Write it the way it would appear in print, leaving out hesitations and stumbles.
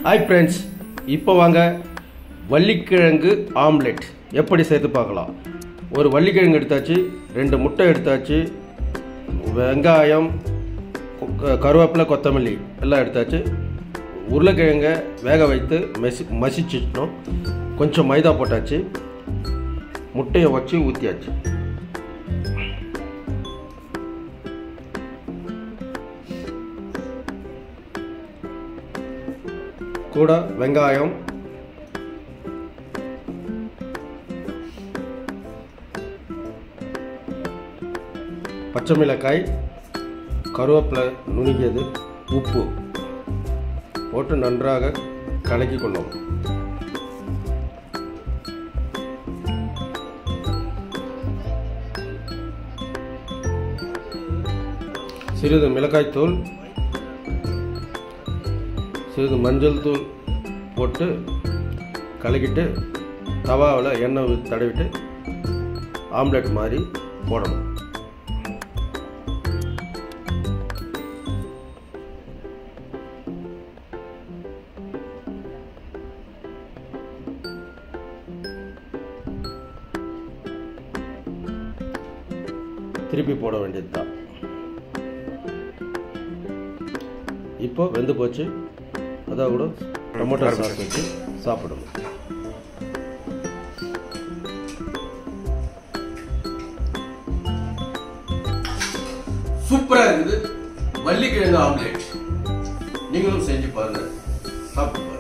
Hi friends, இப்போ வாங்க வள்ளிக்கிழங்கு omelette எப்படி செய்து பார்க்கலாம். ஒரு வள்ளிக்கிழங்கு எடுத்தாச்சு, 2 முட்டை எடுத்தாச்சு, வெங்காயம், கருவேப்பிலை, கொத்தமல்லி எல்லாம் எடுத்தாச்சு. உருளைக்கிழங்கை வேக வைத்து மசிச்சிட்டோம். கொஞ்சம் மைதா போட்டாச்சு, முட்டையை வச்சு ஊற்றியாச்சு. கூட வெங்காயம், பச்சை மிளகாய், கருவேப்பிலை நுணுகியது, உப்பு போட்டு நன்றாக கலக்கி கொள்ளவும். சிறிது மிளகாய்த்தூள், சிறிது மஞ்சள் தூள் போட்டு கலக்கிட்டு தவாவில் எண்ணெய் தடவிட்டு ஆம்லெட் மாதிரி போடணும். திருப்பி போட வேண்டியது தான். இப்போ வெந்து போச்சு. அதை கூட டொமேட்டோ சாஸ் வச்சு சாப்பிடணும். சூப்பராக இருக்குது வள்ளிக்கிழங்கு ஆம்லெட். நீங்களும் செஞ்சு பாருங்க, சாப்பிடுங்க.